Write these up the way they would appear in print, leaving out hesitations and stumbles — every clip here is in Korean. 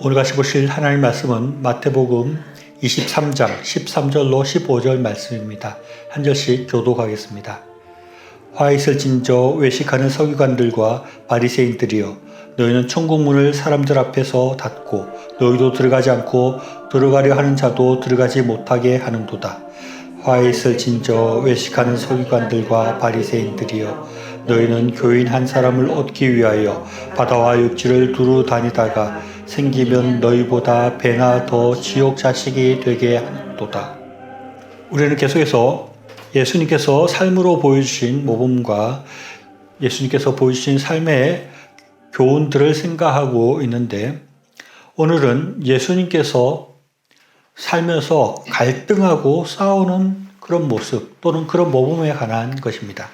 오늘 같이 보실 하나님 말씀은 마태복음 23장 13절로 15절 말씀입니다. 한 절씩 교독하겠습니다. 화 있을진저 외식하는 서기관들과 바리새인들이여, 너희는 천국문을 사람들 앞에서 닫고 너희도 들어가지 않고 들어가려 하는 자도 들어가지 못하게 하는도다. 화 있을진저 외식하는 서기관들과 바리새인들이여, 너희는 교인 한 사람을 얻기 위하여 바다와 육지를 두루 다니다가 생기면 너희보다 배나 더 지옥 자식이 되게 하는도다. 우리는 계속해서 예수님께서 삶으로 보여주신 모범과 예수님께서 보여주신 삶의 교훈들을 생각하고 있는데, 오늘은 예수님께서 살면서 갈등하고 싸우는 그런 모습 또는 그런 모범에 관한 것입니다.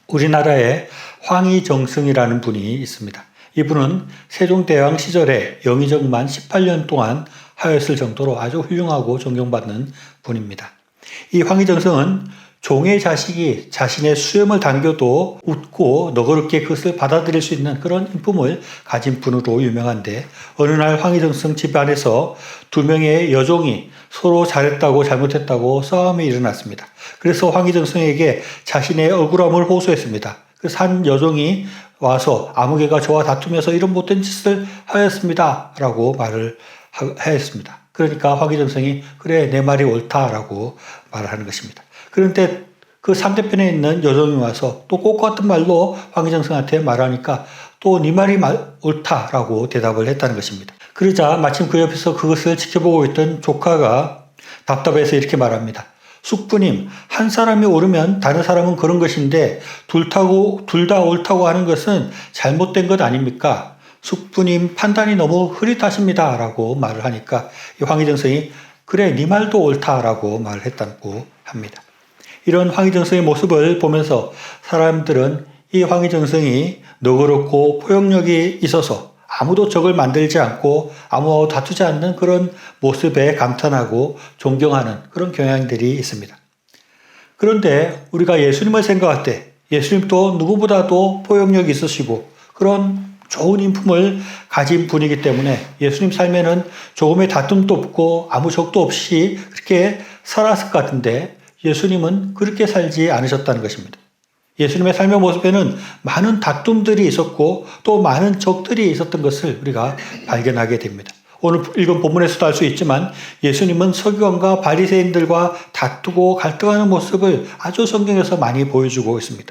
우리나라에 황희정승이라는 분이 있습니다. 이분은 세종대왕 시절에 영의정만 18년 동안 하였을 정도로 아주 훌륭하고 존경받는 분입니다. 이 황희정승은 종의 자식이 자신의 수염을 당겨도 웃고 너그럽게 그것을 받아들일 수 있는 그런 인품을 가진 분으로 유명한데, 어느 날 황희정승 집안에서 두 명의 여종이 서로 잘했다고 잘못했다고 싸움이 일어났습니다. 그래서 황희정승에게 자신의 억울함을 호소했습니다. 그래서 한 여종이 와서 아무개가 저와 다투면서 이런 못된 짓을 하였습니다 라고 말을 하였습니다. 그러니까 황희정승이 그래, 내 말이 옳다라고 말을 하는 것입니다. 그런데 그 상대편에 있는 여종이 와서 또 똑같은 말로 황희정승한테 말하니까 또 네 말이 옳다라고 대답을 했다는 것입니다. 그러자 마침 그 옆에서 그것을 지켜보고 있던 조카가 답답해서 이렇게 말합니다. 숙부님, 한 사람이 옳으면 다른 사람은 그런 것인데 둘 다 옳다고 하는 것은 잘못된 것 아닙니까? 숙부님 판단이 너무 흐릿하십니다 라고 말을 하니까 이 황희정승이 그래, 네 말도 옳다라고 말을 했다고 합니다. 이런 황희정승의 모습을 보면서 사람들은 이 황희정승이 너그럽고 포용력이 있어서 아무도 적을 만들지 않고 아무와 다투지 않는 그런 모습에 감탄하고 존경하는 그런 경향들이 있습니다. 그런데 우리가 예수님을 생각할 때 예수님도 누구보다도 포용력이 있으시고 그런 좋은 인품을 가진 분이기 때문에 예수님 삶에는 조금의 다툼도 없고 아무 적도 없이 그렇게 살았을 것 같은데, 예수님은 그렇게 살지 않으셨다는 것입니다. 예수님의 삶의 모습에는 많은 다툼들이 있었고 또 많은 적들이 있었던 것을 우리가 발견하게 됩니다. 오늘 읽은 본문에서도 알 수 있지만 예수님은 서기관과 바리새인들과 다투고 갈등하는 모습을 아주 성경에서 많이 보여주고 있습니다.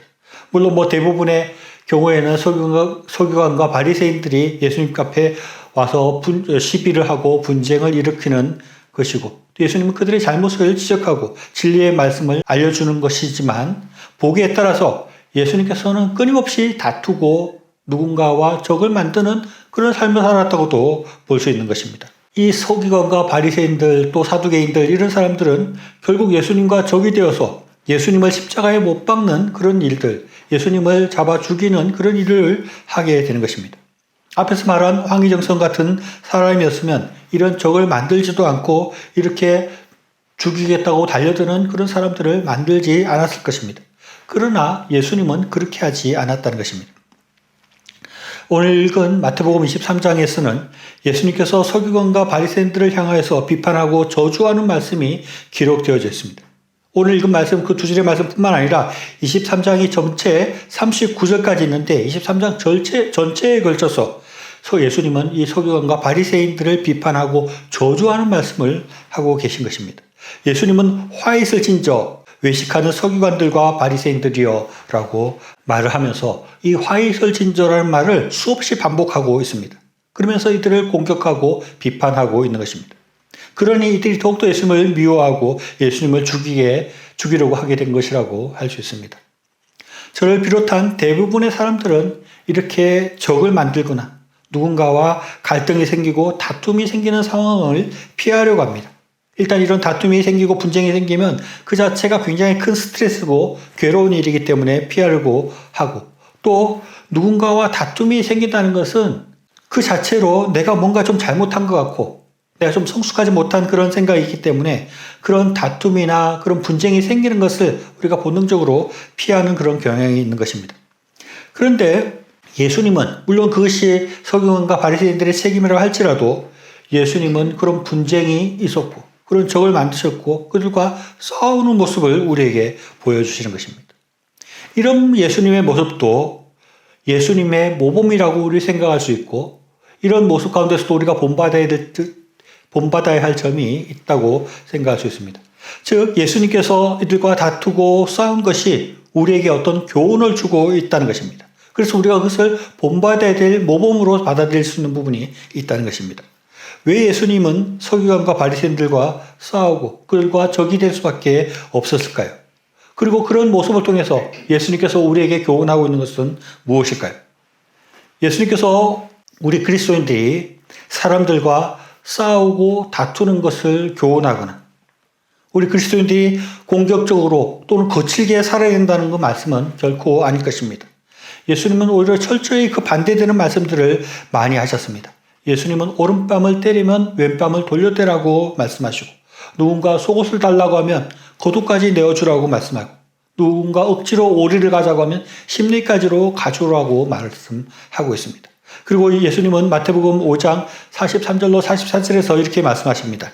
물론 대부분의 경우에는 서기관과 바리새인들이 예수님 앞에 와서 시비를 하고 분쟁을 일으키는 것이고, 예수님은 그들의 잘못을 지적하고 진리의 말씀을 알려주는 것이지만, 보기에 따라서 예수님께서는 끊임없이 다투고 누군가와 적을 만드는 그런 삶을 살았다고도 볼 수 있는 것입니다. 이 서기관과 바리새인들 또 사두개인들, 이런 사람들은 결국 예수님과 적이 되어서 예수님을 십자가에 못 박는 그런 일들, 예수님을 잡아 죽이는 그런 일을 하게 되는 것입니다. 앞에서 말한 황희정승 같은 사람이었으면 이런 적을 만들지도 않고 이렇게 죽이겠다고 달려드는 그런 사람들을 만들지 않았을 것입니다. 그러나 예수님은 그렇게 하지 않았다는 것입니다. 오늘 읽은 마태복음 23장에서는 예수님께서 서기관과 바리새인들을 향하여서 비판하고 저주하는 말씀이 기록되어져 있습니다. 오늘 읽은 말씀, 그 두 줄의 말씀뿐만 아니라 23장이 전체 39절까지 있는데 23장 전체에 걸쳐서 예수님은 이 서기관과 바리새인들을 비판하고 저주하는 말씀을 하고 계신 것입니다. 예수님은 화 있을진저 외식하는 서기관들과 바리새인들이여 라고 말을 하면서 이 화 있을진저라는 말을 수없이 반복하고 있습니다. 그러면서 이들을 공격하고 비판하고 있는 것입니다. 그러니 이들이 더욱더 예수님을 미워하고 예수님을 죽이려고 하게 된 것이라고 할 수 있습니다. 저를 비롯한 대부분의 사람들은 이렇게 적을 만들거나 누군가와 갈등이 생기고 다툼이 생기는 상황을 피하려고 합니다. 일단 이런 다툼이 생기고 분쟁이 생기면 그 자체가 굉장히 큰 스트레스고 괴로운 일이기 때문에 피하려고 하고, 또 누군가와 다툼이 생긴다는 것은 그 자체로 내가 뭔가 좀 잘못한 것 같고 내가 좀 성숙하지 못한 그런 생각이 있기 때문에 그런 다툼이나 그런 분쟁이 생기는 것을 우리가 본능적으로 피하는 그런 경향이 있는 것입니다. 그런데 예수님은 물론 그것이 서기관과 바리새인들의 책임이라고 할지라도 예수님은 그런 분쟁이 있었고 그런 적을 만드셨고 그들과 싸우는 모습을 우리에게 보여주시는 것입니다. 이런 예수님의 모습도 예수님의 모범이라고 우리 생각할 수 있고 이런 모습 가운데서도 우리가 본받아야 할 점이 있다고 생각할 수 있습니다. 즉 예수님께서 이들과 다투고 싸운 것이 우리에게 어떤 교훈을 주고 있다는 것입니다. 그래서 우리가 그것을 본받아야 될 모범으로 받아들일 수 있는 부분이 있다는 것입니다. 왜 예수님은 서기관과 바리새인들과 싸우고 그들과 적이 될 수밖에 없었을까요? 그리고 그런 모습을 통해서 예수님께서 우리에게 교훈하고 있는 것은 무엇일까요? 예수님께서 우리 그리스도인들이 사람들과 싸우고 다투는 것을 교훈하거나 우리 그리스도인들이 공격적으로 또는 거칠게 살아야 된다는 그 말씀은 결코 아닐 것입니다. 예수님은 오히려 철저히 그 반대되는 말씀들을 많이 하셨습니다. 예수님은 오른뺨을 때리면 왼뺨을 돌려대라고 말씀하시고 누군가 속옷을 달라고 하면 겉옷까지 내어주라고 말씀하고 누군가 억지로 오리를 가자고 하면 심리까지로 가져오라고 말씀하고 있습니다. 그리고 예수님은 마태복음 5장 43절로 44절에서 이렇게 말씀하십니다.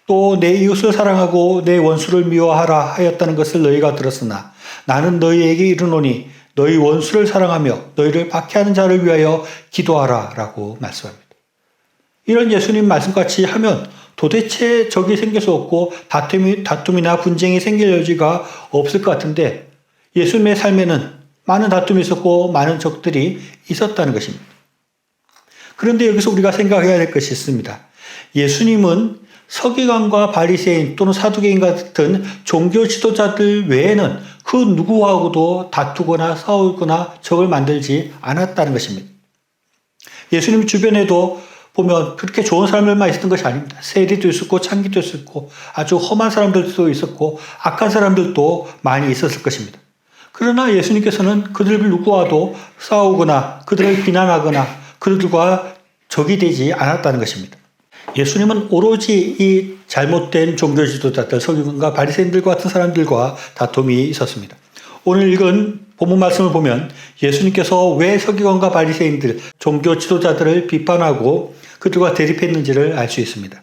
또 내 이웃을 사랑하고 내 원수를 미워하라 하였다는 것을 너희가 들었으나 나는 너희에게 이르노니 너희 원수를 사랑하며 너희를 박해하는 자를 위하여 기도하라 라고 말씀합니다. 이런 예수님 말씀같이 하면 도대체 적이 생길 수 없고 다툼이나 분쟁이 생길 여지가 없을 것 같은데 예수님의 삶에는 많은 다툼이 있었고 많은 적들이 있었다는 것입니다. 그런데 여기서 우리가 생각해야 될 것이 있습니다. 예수님은 서기관과 바리새인 또는 사두개인 같은 종교 지도자들 외에는 그 누구하고도 다투거나 싸우거나 적을 만들지 않았다는 것입니다. 예수님 주변에도 보면 그렇게 좋은 사람들만 있었던 것이 아닙니다. 세리도 있었고 창기도 있었고 아주 험한 사람들도 있었고 악한 사람들도 많이 있었을 것입니다. 그러나 예수님께서는 그들 누구와도 싸우거나 그들을 비난하거나 그들과 적이 되지 않았다는 것입니다. 예수님은 오로지 이 잘못된 종교 지도자들, 서기관과 바리새인들 같은 사람들과 다툼이 있었습니다. 오늘 읽은 본문 말씀을 보면 예수님께서 왜 서기관과 바리새인들, 종교 지도자들을 비판하고 그들과 대립했는지를 알 수 있습니다.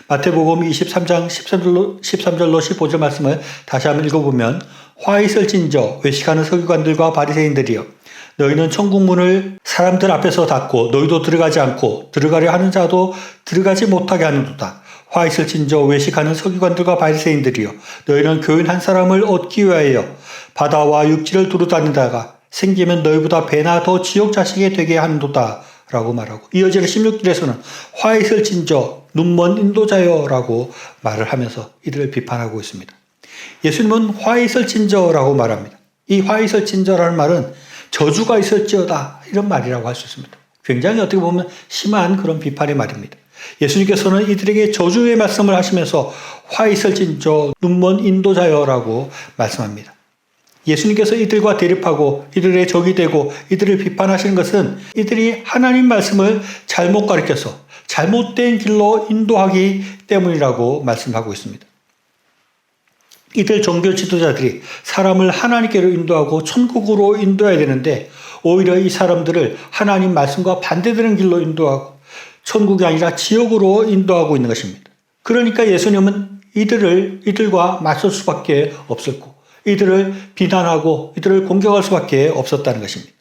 마태복음 23장 13절로 15절 말씀을 다시 한번 읽어보면 화 있을진저 외식하는 서기관들과 바리새인들이여 너희는 천국문을 사람들 앞에서 닫고 너희도 들어가지 않고 들어가려 하는 자도 들어가지 못하게 하는도다. 화 있을진저 외식하는 서기관들과 바리새인들이여 너희는 교인 한 사람을 얻기 위하여 바다와 육지를 두루 다니다가 생기면 너희보다 배나 더 지옥 자식이 되게 하는도다 라고 말하고 이어지는 16절에서는 화 있을진저 눈먼 인도자여 라고 말을 하면서 이들을 비판하고 있습니다. 예수님은 화 있을진저 라고 말합니다. 이 화 있을진저라는 말은 저주가 있을지어다 이런 말이라고 할 수 있습니다. 굉장히 어떻게 보면 심한 그런 비판의 말입니다. 예수님께서는 이들에게 저주의 말씀을 하시면서 화 있을진저 눈먼 인도자여라고 말씀합니다. 예수님께서 이들과 대립하고 이들의 적이 되고 이들을 비판하시는 것은 이들이 하나님 말씀을 잘못 가르쳐서 잘못된 길로 인도하기 때문이라고 말씀하고 있습니다. 이들 종교 지도자들이 사람을 하나님께로 인도하고 천국으로 인도해야 되는데 오히려 이 사람들을 하나님 말씀과 반대되는 길로 인도하고 천국이 아니라 지옥으로 인도하고 있는 것입니다. 그러니까 예수님은 이들과 맞설 수밖에 없었고 이들을 비난하고 이들을 공격할 수밖에 없었다는 것입니다.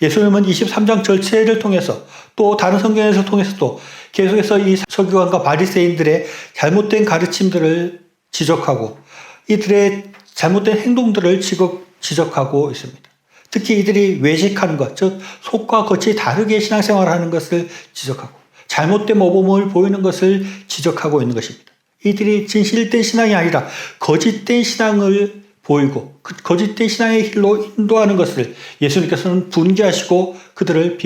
예수님은 23장 전체를 통해서 또 다른 성경에서 통해서도 계속해서 이 서기관과 바리새인들의 잘못된 가르침들을 지적하고 이들의 잘못된 행동들을 지적하고 있습니다. 특히 이들이 외식하는 것, 즉 속과 겉이 다르게 신앙생활을 하는 것을 지적하고 잘못된 모범을 보이는 것을 지적하고 있는 것입니다. 이들이 진실된 신앙이 아니라 거짓된 신앙을 보이고 그 거짓된 신앙의 길로 인도하는 것을 예수님께서는 분개하시고 그들을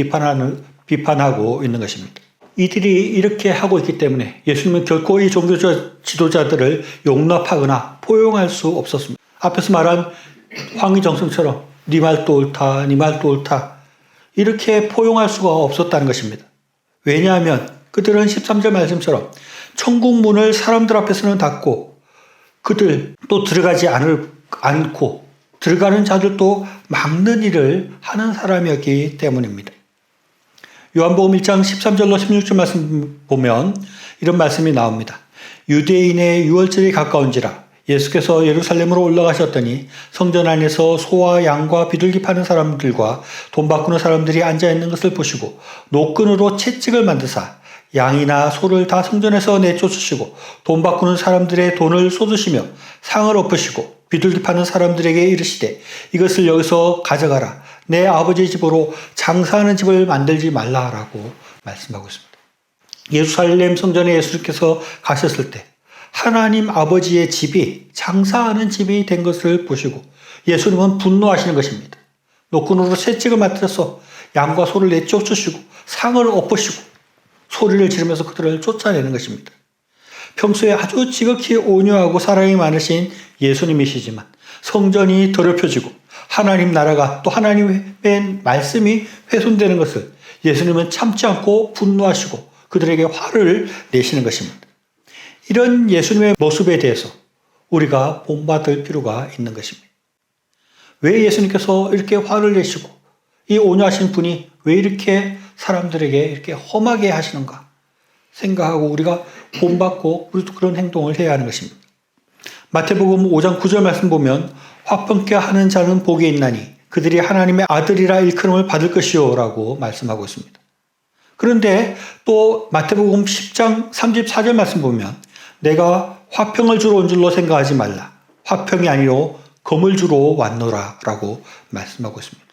비판하고 있는 것입니다. 이들이 이렇게 하고 있기 때문에 예수님은 결코 이 종교 지도자들을 용납하거나 포용할 수 없었습니다. 앞에서 말한 황희정승처럼 네 말도 옳다, 네 말도 옳다 이렇게 포용할 수가 없었다는 것입니다. 왜냐하면 그들은 13절 말씀처럼 천국 문을 사람들 앞에서는 닫고 그들 또 들어가지 않고 들어가는 자들도 막는 일을 하는 사람이었기 때문입니다. 요한복음 1장 13절로 16절 말씀 보면 이런 말씀이 나옵니다. 유대인의 유월절이 가까운지라 예수께서 예루살렘으로 올라가셨더니 성전 안에서 소와 양과 비둘기 파는 사람들과 돈 바꾸는 사람들이 앉아있는 것을 보시고 노끈으로 채찍을 만드사 양이나 소를 다 성전에서 내쫓으시고 돈 바꾸는 사람들의 돈을 쏟으시며 상을 엎으시고 비둘기 파는 사람들에게 이르시되 이것을 여기서 가져가라. 내 아버지 집으로 장사하는 집을 만들지 말라라고 말씀하고 있습니다. 예루살렘 성전에 예수께서 가셨을 때 하나님 아버지의 집이 장사하는 집이 된 것을 보시고 예수님은 분노하시는 것입니다. 노끈으로 채찍을 맞춰서 양과 소를 내쫓으시고 상을 엎으시고 소리를 지르면서 그들을 쫓아내는 것입니다. 평소에 아주 지극히 온유하고 사랑이 많으신 예수님이시지만 성전이 더럽혀지고 하나님 나라가 또 하나님의 말씀이 훼손되는 것을 예수님은 참지 않고 분노하시고 그들에게 화를 내시는 것입니다. 이런 예수님의 모습에 대해서 우리가 본받을 필요가 있는 것입니다. 왜 예수님께서 이렇게 화를 내시고 이 온유하신 분이 왜 이렇게 사람들에게 이렇게 험하게 하시는가 생각하고 우리가 본받고 우리도 그런 행동을 해야 하는 것입니다. 마태복음 5장 9절 말씀 보면 화평케 하는 자는 복이 있나니 그들이 하나님의 아들이라 일컬음을 받을 것이요 라고 말씀하고 있습니다. 그런데 또 마태복음 10장 34절 말씀 보면 내가 화평을 주러 온 줄로 생각하지 말라. 화평이 아니요 검을 주러 왔노라 라고 말씀하고 있습니다.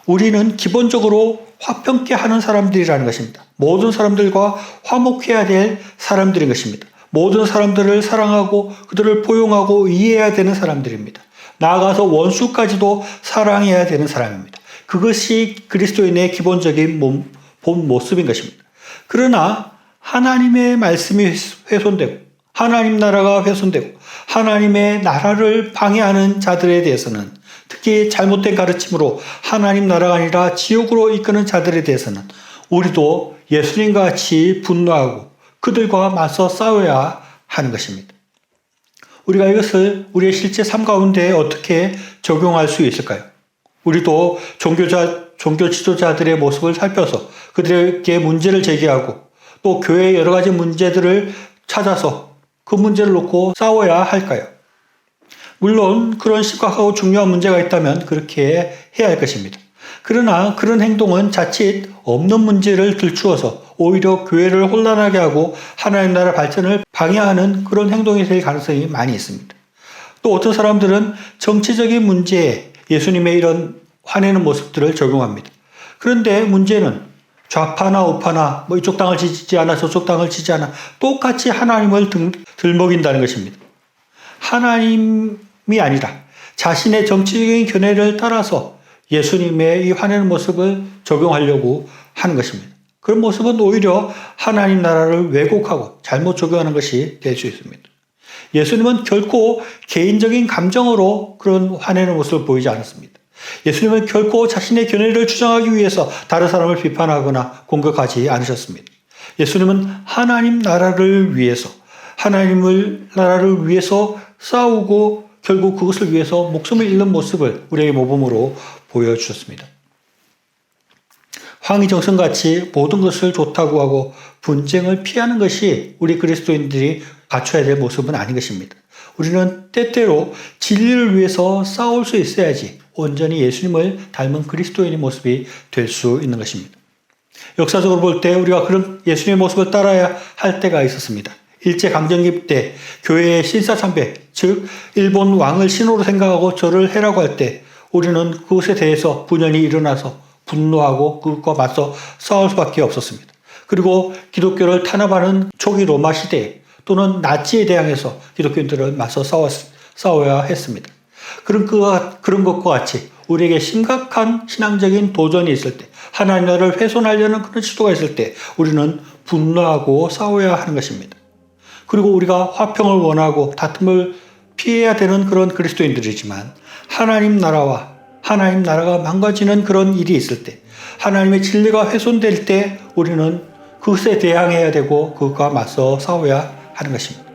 우리는 기본적으로 화평케 하는 사람들이라는 것입니다. 모든 사람들과 화목해야 될 사람들인 것입니다. 모든 사람들을 사랑하고 그들을 포용하고 이해해야 되는 사람들입니다. 나아가서 원수까지도 사랑해야 되는 사람입니다. 그것이 그리스도인의 기본적인 본 모습인 것입니다. 그러나 하나님의 말씀이 훼손되고 하나님 나라가 훼손되고 하나님의 나라를 방해하는 자들에 대해서는 특히 잘못된 가르침으로 하나님 나라가 아니라 지옥으로 이끄는 자들에 대해서는 우리도 예수님과 같이 분노하고 그들과 맞서 싸워야 하는 것입니다. 우리가 이것을 우리의 실제 삶 가운데 어떻게 적용할 수 있을까요? 우리도 종교 지도자들의 모습을 살펴서 그들에게 문제를 제기하고 또 교회의 여러 가지 문제들을 찾아서 그 문제를 놓고 싸워야 할까요? 물론 그런 심각하고 중요한 문제가 있다면 그렇게 해야 할 것입니다. 그러나 그런 행동은 자칫 없는 문제를 들추어서 오히려 교회를 혼란하게 하고 하나님 나라 발전을 방해하는 그런 행동이 될 가능성이 많이 있습니다. 또 어떤 사람들은 정치적인 문제에 예수님의 이런 화내는 모습들을 적용합니다. 그런데 문제는 좌파나 우파나 이쪽 땅을 지지 않아 저쪽 땅을 지지 않아 똑같이 하나님을 들먹인다는 것입니다. 하나님이 아니라 자신의 정치적인 견해를 따라서 예수님의 이 화내는 모습을 적용하려고 하는 것입니다. 그런 모습은 오히려 하나님 나라를 왜곡하고 잘못 적용하는 것이 될 수 있습니다. 예수님은 결코 개인적인 감정으로 그런 화내는 모습을 보이지 않았습니다. 예수님은 결코 자신의 견해를 주장하기 위해서 다른 사람을 비판하거나 공격하지 않으셨습니다. 예수님은 하나님 나라를 위해서 하나님을 나라를 위해서 싸우고 결국 그것을 위해서 목숨을 잃는 모습을 우리에게 모범으로 보여주셨습니다. 황희정성같이 모든 것을 좋다고 하고 분쟁을 피하는 것이 우리 그리스도인들이 갖춰야 될 모습은 아닌 것입니다. 우리는 때때로 진리를 위해서 싸울 수 있어야지 온전히 예수님을 닮은 그리스도인의 모습이 될 수 있는 것입니다. 역사적으로 볼 때 우리가 그런 예수님의 모습을 따라야 할 때가 있었습니다. 일제강점기 때 교회의 신사참배, 즉 일본 왕을 신호로 생각하고 절을 해라고 할 때 우리는 그것에 대해서 분연히 일어나서 분노하고 그것과 맞서 싸울 수밖에 없었습니다. 그리고 기독교를 탄압하는 초기 로마 시대에 또는 나치에 대항해서 기독교인들을 맞서 싸워야 했습니다. 그런 것과 같이 우리에게 심각한 신앙적인 도전이 있을 때 하나님 나라를 훼손하려는 그런 시도가 있을 때 우리는 분노하고 싸워야 하는 것입니다. 그리고 우리가 화평을 원하고 다툼을 피해야 되는 그런 그리스도인들이지만 하나님 나라가 망가지는 그런 일이 있을 때 하나님의 진리가 훼손될 때 우리는 그것에 대항해야 되고 그것과 맞서 싸워야 하는 것입니다.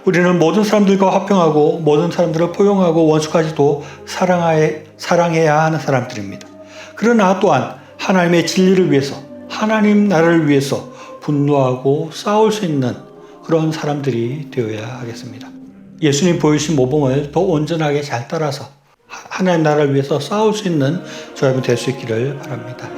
우리는 모든 사람들과 화평하고 모든 사람들을 포용하고 원수까지도 사랑해야 하는 사람들입니다. 그러나 또한 하나님의 진리를 위해서, 하나님 나라를 위해서 분노하고 싸울 수 있는 그런 사람들이 되어야 하겠습니다. 예수님 보여주신 모범을 더 온전하게 잘 따라서 하나님 나라를 위해서 싸울 수 있는 저희가 될 수 있기를 바랍니다.